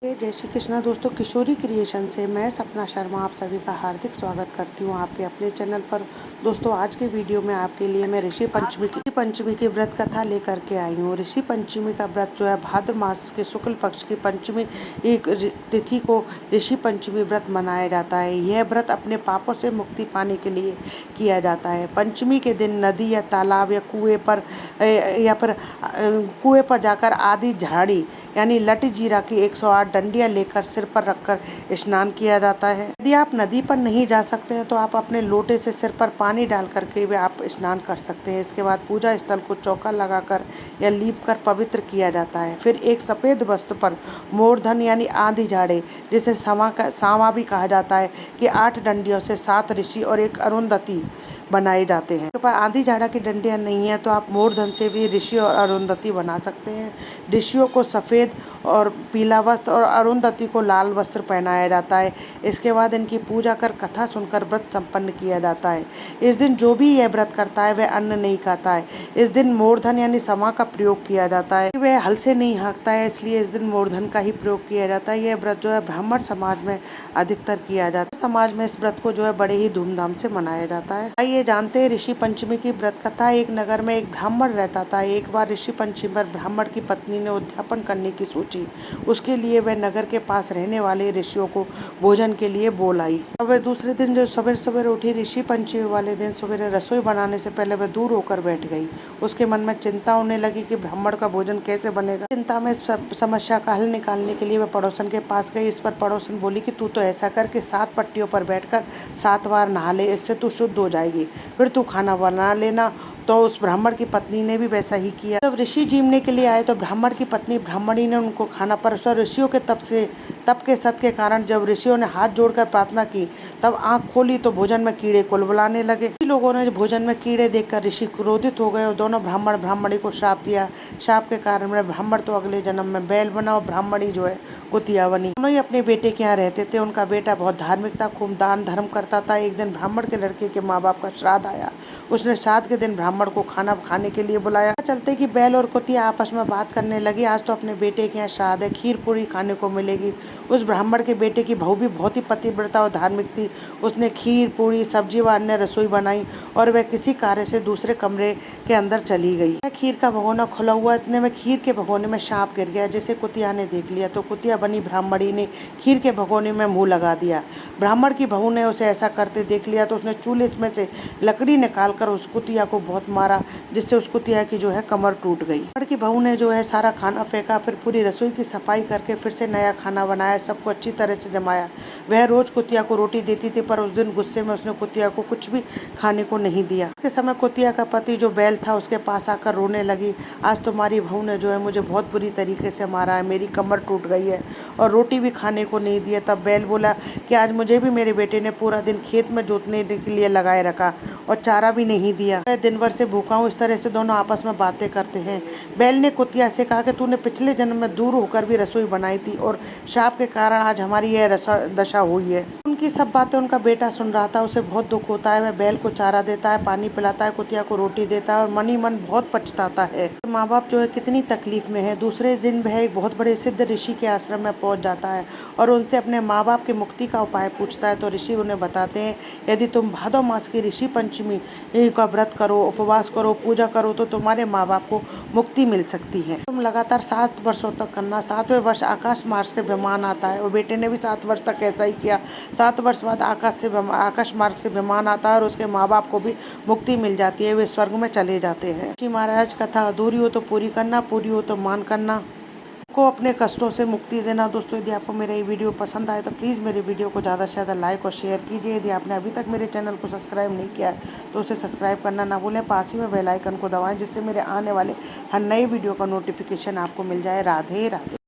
जय श्री कृष्णा दोस्तों, किशोरी क्रिएशन से मैं सपना शर्मा आप सभी का हार्दिक स्वागत करती हूँ आपके अपने चैनल पर। दोस्तों, आज के वीडियो में आपके लिए मैं ऋषि पंचमी की व्रत कथा लेकर के आई हूँ। ऋषि पंचमी का व्रत जो है भाद्र मास के शुक्ल पक्ष की पंचमी एक तिथि को ऋषि पंचमी व्रत मनाया जाता है। यह व्रत अपने पापों से मुक्ति पाने के लिए किया जाता है। पंचमी के दिन नदी या तालाब या कुएं पर जाकर आदि झाड़ी यानी लट जीरा की 108 डंडियां लेकर सिर पर रखकर स्नान किया जाता है। यदि आप नदी पर नहीं जा सकते हैं तो आप अपने लोटे से सिर पर पानी डाल करके भी आप स्नान कर सकते हैं। इसके बाद पूजा स्थल को चौका लगाकर या लीप कर पवित्र किया जाता है। फिर एक सफेद वस्त्र पर मोरधन यानी आंधी झाड़े, जिसे सांवा भी कहा जाता है, कि 8 डंडियों से 7 ऋषि और एक अरुंधति बनाए जाते हैं। आपके पास आंधी झाड़ा की डंडियां नहीं है तो आप मोरधन से भी ऋषि और अरुंधति बना सकते हैं। ऋषियों को सफ़ेद और पीला वस्त्र और अरुंधति को लाल वस्त्र पहनाया जाता है। इसके बाद इनकी पूजा कर कथा सुनकर व्रत संपन्न किया जाता है। इस दिन जो भी यह व्रत करता है वह अन्न नहीं खाता है। इस दिन मोरधन यानी समा का प्रयोग किया जाता है। वह हल से नहीं हाँकता है, इसलिए इस दिन मोरधन का ही प्रयोग किया जाता है। यह व्रत जो है ब्राह्मण समाज में अधिकतर किया जाता है। समाज में इस व्रत को जो है बड़े ही धूमधाम से मनाया जाता है। आइए जानते हैं ऋषि पंचमी की व्रत कथा। एक नगर में एक ब्राह्मण रहता था। एक बार ऋषि पंचमी पर ब्राह्मण की पत्नी ने उद्यापन करने की सोची। उसके लिए वह नगर के पास रहने वाले ऋषियों को भोजन के लिए बोल आई। अब वह दूसरे दिन जो सवेरे सवेरे उठी, ऋषि पंचमी वाले दिन सवेरे रसोई बनाने से पहले वह दूर होकर बैठ गई। उसके मन में चिंता होने लगी कि ब्राह्मण का भोजन कैसे बनेगा। चिंता में समस्या का हल निकालने के लिए वह पड़ोसन के पास गई। इस पर पड़ोसन बोली कि तू तो ऐसा कर कि 7 पट्टियों पर बैठकर 7 बार नहा ले, इससे तू शुद्ध हो जाएगी, फिर तू खाना बना लेना। तो उस ब्राह्मण की पत्नी ने भी वैसा ही किया। जब ऋषि जीमने के लिए आए तो ब्राह्मण की पत्नी ब्राह्मणी ने उनको खाना परोसा। ऋषियों के तप के सत के कारण जब ऋषियों ने हाथ जोड़कर प्रार्थना की, तब आंख खोली तो भोजन में कीड़े कुलबुलाने लगे। लोगों ने भोजन में कीड़े देखकर ऋषि क्रोधित हो गए और दोनों ब्राह्मण ब्राह्मणी को श्राप दिया। श्राप के कारण ब्राह्मण तो अगले जन्म में बैल बना और ब्राह्मणी जो है कुतिया बनी। दोनों ही अपने बेटे के यहाँ रहते थे। उनका बेटा बहुत धार्मिक था, खूब दान धर्म करता था। एक दिन ब्राह्मण के लड़के के माँ बाप का श्राद्ध आया। उसने श्राद्ध के दिन ब्राह्मण को खाना खाने के लिए बुलाया। चलते कि बैल और कुतिया आपस में बात करने लगी। आज तो अपने बेटे के यहाँ श्राद्ध है, खीर पूरी खाने को मिलेगी। उस ब्राह्मण के बेटे की बहू भी बहुत ही पतिव्रता और धार्मिक थी। उसने खीर पूरी सब्जी व अन्य रसोई बनाई और वह किसी कार्य से दूसरे कमरे के अंदर चली गई। खीर का भगोना खुला हुआ, इतने में खीर के भगोने में सांप गिर गया, जिसे कुतिया ने देख लिया। तो कुतिया बनी ब्राह्मणी ने खीर के भगोने में मुंह लगा दिया। ब्राह्मण की बहू ने उसे ऐसा करते देख लिया तो उसने चूल्हे में से लकड़ी निकालकर उस कुतिया को बहुत मारा, जिससे उस कुतिया की जो है कमर टूट गई। ब्राह्मण की बहू ने जो है सारा खाना फेंका, फिर पूरी रसोई की सफाई करके फिर से नया खाना बनाया, सबको अच्छी तरह से जमाया। वह रोज कुतिया को रोटी देती थी, पर उस दिन गुस्से में उसने कुतिया को कुछ भी खाने को नहीं दिया। के समय कुतिया का पति जो बैल था उसके पास आकर रोने लगी। आज तुम्हारी बहू ने जो है मुझे बहुत बुरी तरीके से मारा है, मेरी कमर टूट गई है और रोटी भी खाने को नहीं दिया। तब बैल बोला कि आज मुझे भी मेरे बेटे ने पूरा दिन खेत में जोतने के लिए लगाए रखा और चारा भी नहीं दिया। मैं दिन भर से भूखा हूँ। इस तरह से दोनों आपस में बातें करते हैं। बैल ने कुतिया से कहा कि तूने पिछले जन्म में दूर होकर भी रसोई बनाई थी और श्राप के कारण आज हमारी यह दशा हुई है। उनकी सब बातें उनका बेटा सुन रहा था। उसे बहुत दुख होता है। वह बैल को चारा देता है, पानी पिलाता है, कुतिया को रोटी देता है और मन ही मन बहुत पछताता है। माँ बाप जो है कितनी तकलीफ में है। दूसरे दिन वह एक बहुत बड़े सिद्ध ऋषि के आश्रम में पहुंच जाता है और उनसे अपने माँ बाप की मुक्ति का उपाय पूछता है। तो ऋषि उन्हें बताते हैं, यदि तुम भादो मास की ऋषि पंचमी का व्रत करो, उपवास करो, पूजा करो तो तुम्हारे माँ बाप को मुक्ति मिल सकती है। तुम लगातार 7 वर्षों तक करना। 7वें वर्ष आकाश मार्ग से विमान आता है और बेटे ने भी 7 वर्ष तक ऐसा ही किया। 7 वर्ष बाद आकाश मार्ग से विमान आता है और उसके माँ बाप को भी मुक्ति मिल जाती है। वे स्वर्ग में चले जाते हैं। ऋषि महाराज कथा अधूरी हो तो पूरी करना, पूरी हो तो मान करना, को अपने कष्टों से मुक्ति देना। दोस्तों, यदि आपको मेरा ये वीडियो पसंद आए तो प्लीज़ मेरे वीडियो को ज़्यादा से ज़्यादा लाइक और शेयर कीजिए। यदि आपने अभी तक मेरे चैनल को सब्सक्राइब नहीं किया है तो उसे सब्सक्राइब करना ना भूलें। पास ही में बेल आइकन को दबाएं, जिससे मेरे आने वाले हर नए वीडियो का नोटिफिकेशन आपको मिल जाए। राधे राधे।